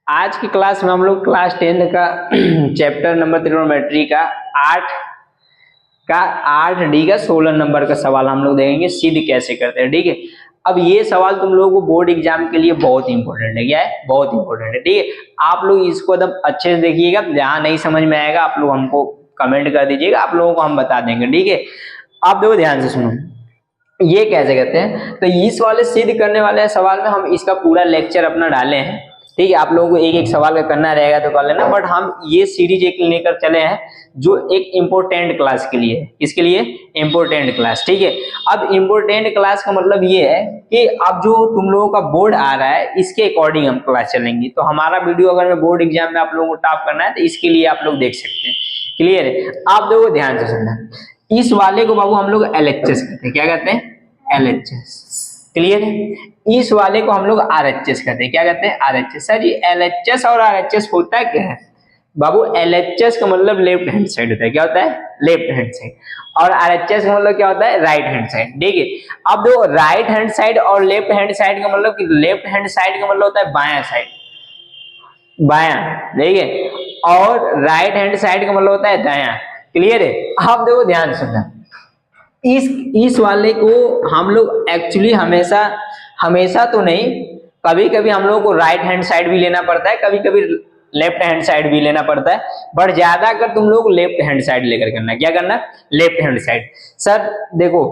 आज की क्लास में हम लोग क्लास 10 का चैप्टर नंबर ट्रिग्नोमेट्री का 8D का 16 नंबर का सवाल हम लोग देखेंगे सिद्ध कैसे करते हैं। ठीक है, अब ये सवाल तुम लोगों को बोर्ड एग्जाम के लिए बहुत इंपॉर्टेंट है। क्या है? बहुत इंपॉर्टेंट है। ठीक है, आप लोग इसको एकदम अच्छे से देखिएगा, जहां नहीं समझ में आएगा आप लोग हमको कमेंट कर दीजिएगा, आप लोगों को हम बता देंगे। ठीक है, आप देखो ध्यान से सुनो, ये कैसे करते हैं। तो इस वाले सिद्ध करने वाले सवाल में हम इसका पूरा लेक्चर अपना डाले हैं। ठीक है, आप लोगों को एक एक सवाल का करना रहेगा तो कर लेना, बट हम ये सीरीज एक लेकर चले हैं जो एक इम्पोर्टेंट क्लास के लिए है। किसके लिए? Important class. ठीक है, अब इम्पोर्टेंट क्लास का मतलब ये है कि अब जो तुम लोगों का बोर्ड आ रहा है इसके अकॉर्डिंग हम क्लास चलेंगी। तो हमारा वीडियो अगर मैं बोर्ड एग्जाम में आप लोगों को टॉप करना है तो इसके लिए आप लोग देख सकते हैं। क्लियर है? आप देखो ध्यान से सुनना, इस वाले को बाबू हम लोग LHS कहते हैं। क्या कहते हैं? LHS। क्लियर है? इस वाले को हम लोग RHS कहते हैं। क्या कहते हैं? RHS। सर जी LHS और RHS होता क्या है बाबू? LHS का मतलब लेफ्ट हैंड साइड होता है। क्या होता है? Left hand side. और RHS का मतलब क्या होता है? Right hand side. ठीक है, अब देखो राइट हैंड साइड और लेफ्ट हैंड साइड का मतलब कि लेफ्ट हैंड साइड का मतलब होता है बायां साइड, बायां। ठीक है, और राइट हैंड साइड का मतलब होता है दायां। क्लियर है? अब देखो ध्यान से सुनना, इस वाले को हम लोग एक्चुअली हमेशा तो नहीं, कभी कभी हम लोग को राइट हैंड साइड भी लेना पड़ता है, कभी कभी लेफ्ट हैंड साइड भी लेना पड़ता है, बट ज्यादा कर तुम लोग लेफ्ट हैंड साइड लेकर करना। क्या करना? Left hand side. सर देखो,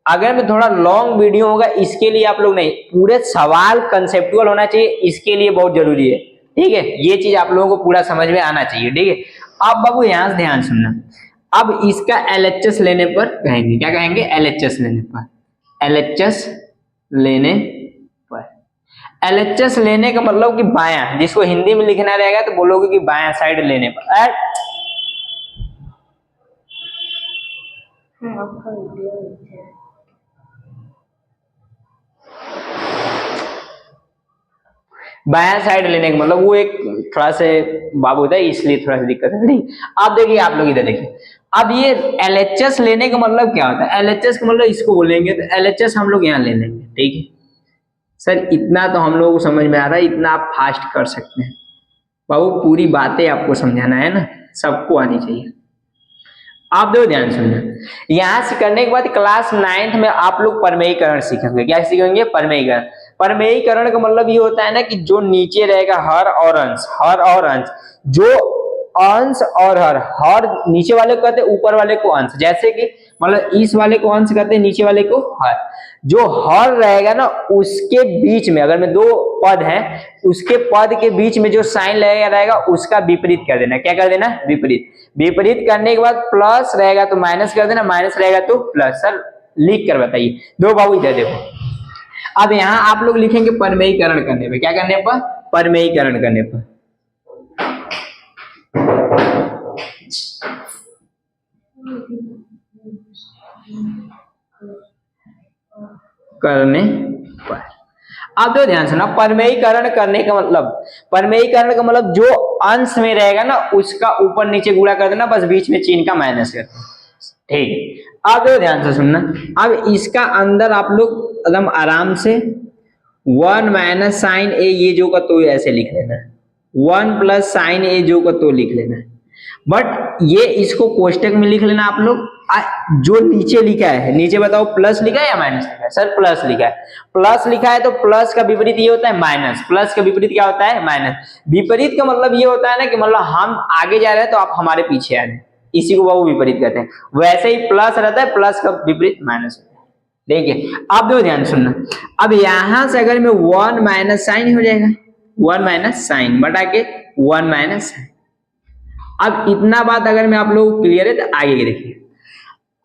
अगर मैं थोड़ा लॉन्ग वीडियो होगा इसके लिए आप लोग नहीं, पूरे सवाल कंसेप्चुअल होना चाहिए, इसके लिए बहुत जरूरी है। ठीक है, ये चीज आप लोगों को पूरा समझ में आना चाहिए। ठीक है, अब बाबू यहां से ध्यान सुनना, अब इसका LHS लेने पर कहेंगे। क्या कहेंगे? LHS लेने पर। LHS लेने पर, LHS लेने का मतलब कि बायां, जिसको हिंदी में लिखना रहेगा तो बोलोगे कि बायां साइड लेने पर। बायां साइड लेने का मतलब वो एक थोड़ा से बाबू होता है, इसलिए थोड़ा सा दिक्कत है। नहीं, अब देखिए, आप लोग इधर देखिए, अब ये LHS लेने का मतलब क्या होता है? LHS का मतलब इसको बोलेंगे तो LHS हम लोग यहाँ ले लेंगे। ठीक है सर, इतना तो हम लोगों को समझ में आ रहा है, इतना आप फास्ट कर सकते हैं बाबू, पूरी बातें आपको समझाना है ना, सबको आनी चाहिए। आप दो ध्यान सुनना, यहां से करने के बाद क्लास 9th में आप लोग परमेयीकरण सीखेंगे। क्या सीखेंगे? परमेयीकरण। परमेयीकरण का मतलब ये होता है ना कि जो नीचे रहेगा हर और अंश, जो अंश और हर नीचे वाले को कहते हैं, ऊपर वाले को अंश। जैसे कि मतलब इस वाले को अंश कहते हैं, नीचे वाले को हर। जो हर रहेगा ना उसके बीच में, अगर में दो पद हैं, उसके पद के बीच में जो साइन रहेगा उसका विपरीत कर देना। क्या कर देना? विपरीत। विपरीत करने के बाद प्लस रहेगा तो माइनस कर देना, माइनस रहेगा तो प्लस। सर लिख कर बताइए। दो बाबू इधर देखो, अब यहां आप लोग लिखेंगे परमेयीकरण करने पे। क्या करने पर? परमेयीकरण करने पर। करने पर, अब तो ध्यान सुना, परमेयीकरण करने का मतलब, परमेयीकरण का मतलब जो अंश में रहेगा ना उसका ऊपर नीचे गुणा कर देना, बस बीच में चिन्ह का माइनस कर देना। ठीक, अब तो ध्यान से सुनना, अब इसका अंदर आप लोग एकदम आराम से 1 माइनस साइन ए ये जो का तो ऐसे लिख लेना, 1 प्लस साइन ए जो का तो लिख लेना। बट ये इसको कोष्टक में लिख लेना आप लोग। जो नीचे लिखा है, नीचे बताओ प्लस लिखा है या माइनस लिखा है? सर प्लस लिखा है। प्लस लिखा है तो प्लस का विपरीत ये होता है माइनस। प्लस का विपरीत क्या होता है? माइनस। विपरीत का मतलब ये होता है ना कि मतलब हम आगे जा रहे हैं तो आप हमारे पीछे आ रहे हैं, इसी को वो विपरीत कहते हैं। वैसे ही प्लस रहता है, प्लस का विपरीत माइनस होता है। देखिए, अब दो ध्यान सुनना, अब यहां से अगर मैं 1 माइनस साइन हो जाएगा, 1 माइनस साइन बटा के 1 माइनस साइन। अब इतना बात अगर मैं आप लोगों को क्लियर है तो आगे देखिए।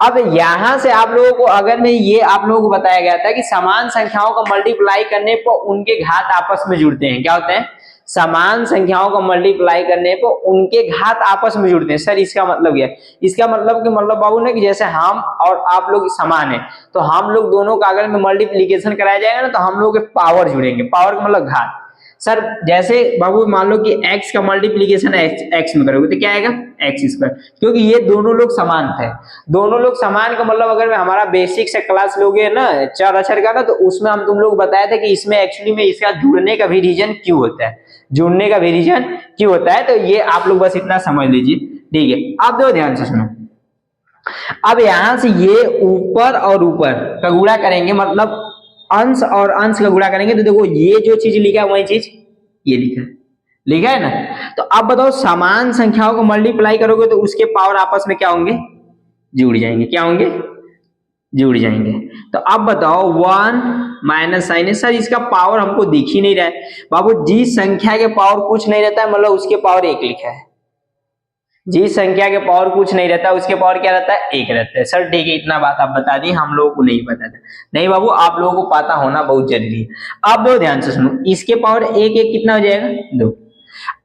अब यहां से आप लोगों को, अगर मैं ये आप लोगों को बताया गया था कि समान संख्याओं का मल्टीप्लाई करने पर उनके घात आपस में जुड़ते हैं। क्या होते हैं? समान संख्याओं का मल्टीप्लाई करने पर उनके घात आपस में जुड़ते हैं। सर इसका मतलब क्या है? इसका मतलब कि मतलब बाबू ने कि जैसे हम और आप लोग समान है तो हम लोग दोनों का अगर में मल्टीप्लीकेशन कराया जाएगा ना तो हम लोग के पावर जुड़ेंगे। पावर का मतलब घात। सर जैसे बाबू मान लो कि x का मल्टीप्लीकेशन x में करोगे तो क्या आएगा? x स्क्वायर, क्योंकि ये दोनों लोग समान थे। दोनों लोग समान का मतलब अगर हमारा बेसिक से क्लास लोगे ना चार अक्षर का ना, तो उसमें हम तुम लोग बताया था कि इसमें एक्चुअली में इसका जुड़ने का भी रीजन क्यों होता है। जुड़ने का भी रीजन क्यू होता है। तो ये आप लोग बस इतना समझ लीजिए, ठीक है। अब दो ध्यान से सुनो, अब यहां से ये ऊपर और ऊपर का गुणा करेंगे, मतलब अंश और अंश का गुणा करेंगे, तो देखो ये जो चीज लिखा है वही चीज ये लिखा है ना। तो अब बताओ समान संख्याओं को मल्टीप्लाई करोगे तो उसके पावर आपस में क्या होंगे, जुड़ जाएंगे। क्या होंगे, जुड़ जाएंगे। तो अब बताओ 1 माइनस साइन है, सर इसका पावर हमको दिख ही नहीं रहा है। बाबू जिस संख्या के पावर कुछ नहीं रहता है मतलब उसके पावर 1 लिखा है, जिस संख्या के पावर कुछ नहीं रहता उसके पावर क्या रहता है, 1 रहता है। सर ठीक है, इतना बात आप बता दी, हम लोगों को नहीं पता था। नहीं बाबू, आप लोगों को पता होना बहुत जरूरी है। अब दो ध्यान से सुनो, इसके पावर 1 1 कितना हो जाएगा, 2।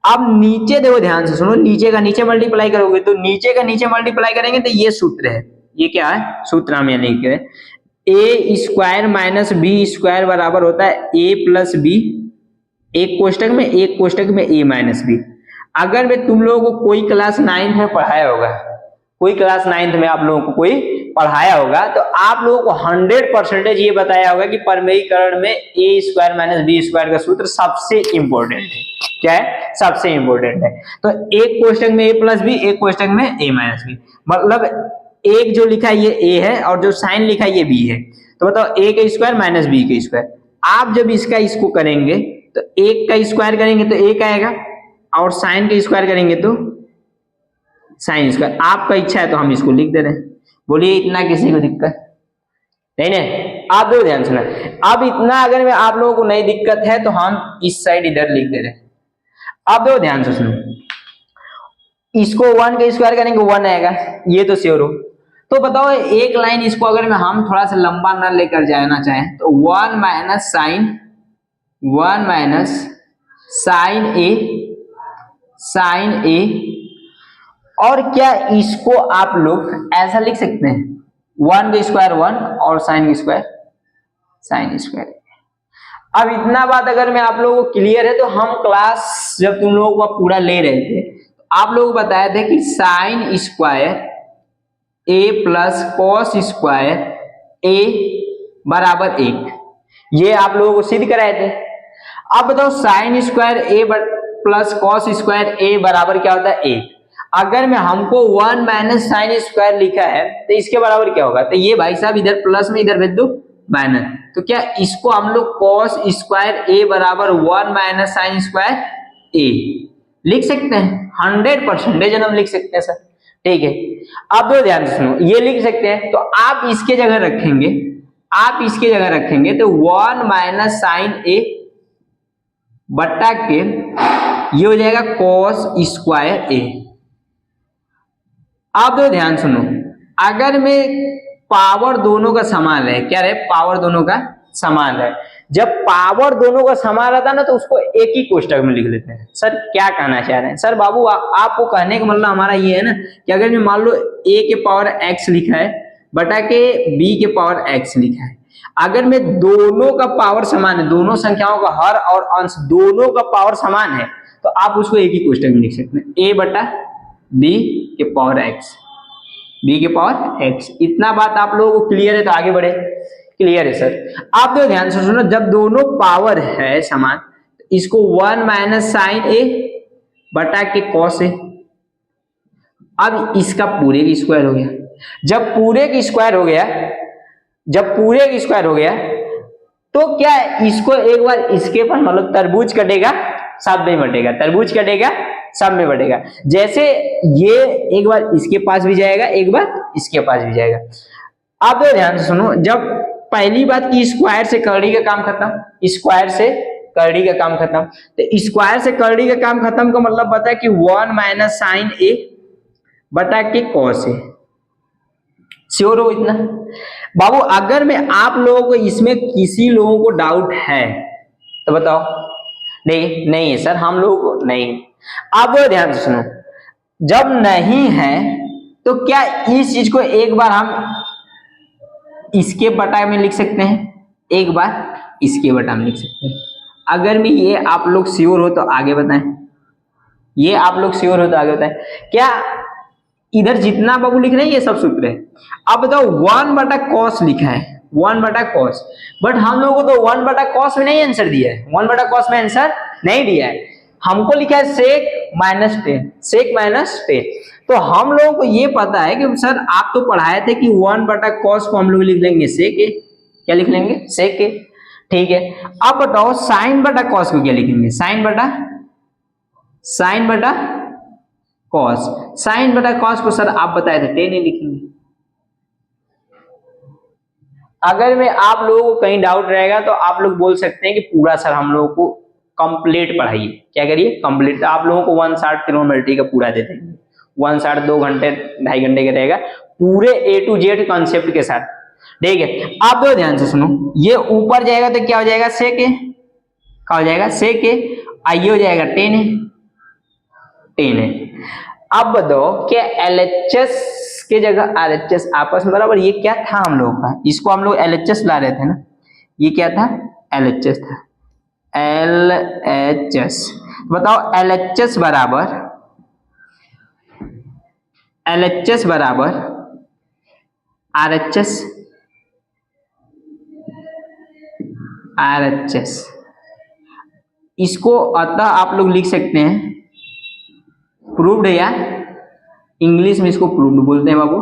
अब नीचे देखो ध्यान से सुनो, नीचे का नीचे मल्टीप्लाई करोगे तो नीचे का नीचे मल्टीप्लाई करेंगे तो ये सूत्र है, ये क्या है सूत्र हम यहाँ लिख रहे हैं, ए स्क्वायर माइनस बी स्क्वायर बराबर होता है ए प्लस बी, एक कोष्टक में एक कोष्टक में ए माइनस बी। अगर मैं तुम लोगों को कोई क्लास 9th में पढ़ाया होगा, कोई क्लास 9th में आप लोगों को कोई पढ़ाया होगा तो आप लोगों को 100% ये बताया होगा कि परमेयीकरण में ए स्क्वायर माइनस बी स्क्वायर का सूत्र सबसे इंपॉर्टेंट है। क्या है, सबसे इंपॉर्टेंट है। तो एक कोष्टक में ए प्लस बी, एक कोष्टक में ए माइनस बी, मतलब एक जो लिखा है ये ए है और जो साइन लिखा है ये बी है। तो बताओ ए का स्क्वायर माइनस बी का स्क्वायर, आप जब इसको करेंगे तो एक का स्क्वायर करेंगे तो एक आएगा और साइन का स्क्वायर करेंगे तो साइन स्क्वायर। आपका इच्छा है तो हम इसको लिख दे रहे हैं, बोलिए इतना किसी को दिक्कत नहीं ना। आप दो ध्यान सुना, अब इतना अगर में आप लोगों को नहीं दिक्कत है तो हम इस साइड इधर लिख दे रहे हैं। अब दो ध्यान से सुनो, इसको 1 का स्क्वायर करेंगे 1 आएगा, ये तो श्योर हो। तो बताओ एक लाइन इसको अगर में हम थोड़ा सा लंबा ना लेकर जाना चाहें तो 1 माइनस साइन ए, और क्या इसको आप लोग ऐसा लिख सकते हैं 1 का स्क्वायर 1 और साइन का स्क्वायर साइन स्क्वायर। अब इतना बात अगर मैं आप लोगों को क्लियर है तो हम क्लास जब तुम लोगों को पूरा ले रहे थे आप लोग बताए थे कि साइन स्क्वायर ए प्लस कॉस स्क्वायर ए बराबर 1, ये आप लोगों को सिद्ध कराए थे। अब बताओ साइन स्क्वायर ए प्लस कॉस स्क्वायर ए बराबर क्या होता है 1। अगर मैं हमको 1 माइनस साइन स्क्वायर लिखा है तो इसके बराबर क्या होगा, तो ये भाई साहब इधर प्लस में इधर भेज दो माइनस, तो क्या इसको हम लोग कॉस स्क्वायर ए बराबर 1 माइनस साइन स्क्वायर ए लिख सकते हैं, 100% हम लिख सकते हैं सर, ठीक है। अब दो ध्यान से सुनो, ये लिख सकते हैं तो आप इसके जगह रखेंगे, तो 1 माइनस साइन ए बट्टा के ये हो जाएगा कॉस स्क्वायर ए। अब दो ध्यान सुनो, अगर में पावर दोनों का समान है, क्या रहे पावर दोनों का समान है, जब पावर दोनों का समान रहता है ना तो उसको एक ही कोष्टक में लिख लेते हैं। सर क्या कहना चाह रहे हैं, सर बाबू आपको कहने का मतलब हमारा ये है ना कि अगर मैं मान लो a के पावर x लिखा है बटा के b के पावर x लिखा है, अगर मैं दोनों का पावर समान है, दोनों संख्याओं का हर और अंश दोनों का पावर समान है तो आप उसको एक ही कोष्टक में लिख सकते हैं, a बटा b के पावर x, b के पावर x। इतना बात आप लोगों को क्लियर है तो आगे बढ़े, क्लियर है सर। आप तो ध्यान से सुनो, जब दोनों पावर है समान तो इसको 1 माइनस साइन ए बटा के कॉस ए, अब इसका पूरे का स्क्वायर हो गया। जब पूरे का स्क्वायर हो गया तो क्या इसको एक बार इसके पर मतलब तरबूज कटेगा सब में बटेगा, तरबूज कटेगा सब में बटेगा, जैसे ये एक बार इसके पास भी जाएगा एक बार इसके पास भी जाएगा। अब ध्यान से सुनो, जब पहली बात की स्क्वायर से करड़ी का काम खत्म, स्क्वायर से करड़ी का काम खत्म, तो स्क्वायर से करड़ी का काम खत्म का मतलब पता है कि 1 माइनस साइन ए बटा के कॉस ए, श्योर हो इतना बाबू। अगर मैं आप लोगों को इसमें किसी लोगों को डाउट है तो बताओ, नहीं है सर हम लोग को नहीं। अब ध्यान से सुनो, जब नहीं है तो क्या इस चीज को एक बार हम इसके बटा में लिख सकते हैं, एक बार इसके बटा में लिख सकते हैं। अगर मैं ये आप लोग श्योर हो तो आगे बताएं, ये आप लोग श्योर हो तो आगे बताएं। क्या इधर जितना बाबू लिख रहे हैं ये सब सूत्र है। अब बताओ 1 बटा कॉस लिखा है, 1 बटा कॉस, बट हम लोगों को तो 1 बटा कॉस में नहीं आंसर दिया है, 1 बटा कॉस में आंसर नहीं दिया है। हमको लिखा है सेक माइनस 10, सेक माइनस 10। तो हम लोगों को ये पता है कि सर आप तो पढ़ाए थे कि 1/cos को हम लोग लिख लेंगे सेक ए, क्या लिख लेंगे सेक ए, ठीक है। अब बताओ sin/cos को क्या लिखेंगे, sin/cos, sin/cos को सर आप बताए थे 10 ए लिखेंगे। अगर मैं आप लोगों को कहीं डाउट रहेगा तो आप लोग बोल सकते हैं कि पूरा सर हम लोगों को कंप्लीट पढ़ाइए, क्या करिए कंप्लीट। तो आप लोगों को 1 शॉर्ट ट्रिग्नोमेट्री का पूरा दे देंगे, 1 शॉर्ट 2 घंटे 2.5 घंटे का रहेगा, पूरे A to Z कॉन्सेप्ट के साथ, ठीक है। आप दो ध्यान से सुनो, ये ऊपर जाएगा तो क्या हो जाएगा सेक ए, क्या हो जाएगा सेक ए, आइए हो जाएगा 10 ए, 10 ए। अब बताओ क्या LHS के जगह RHS आपस में बराबर, ये क्या था हम लोगों का, इसको हम लोग LHS ला रहे थे ना, ये क्या था LHS था, LHS। बताओ LHS बराबर RHS, इसको अतः आप लोग लिख सकते हैं प्रूव्ड, या इंग्लिश में इसको प्रूव्ड बोलते हैं बाबू,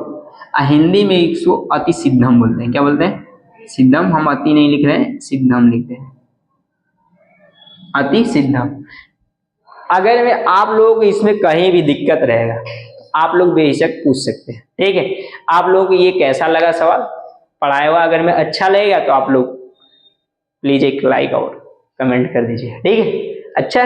हिंदी में इसको अति सिद्धम बोलते हैं, क्या बोलते हैं सिद्धम, हम अति नहीं लिख रहे हैं सिद्धम लिखते हैं, अति सिद्धम। अगर मैं आप लोगों को इसमें कहीं भी दिक्कत रहेगा आप लोग बेशक पूछ सकते हैं, ठीक है। आप लोगों को ये कैसा लगा सवाल पढ़ाया हुआ, अगर मैं अच्छा लगेगा तो आप लोग प्लीज एक लाइक और कमेंट कर दीजिए, ठीक है। अच्छा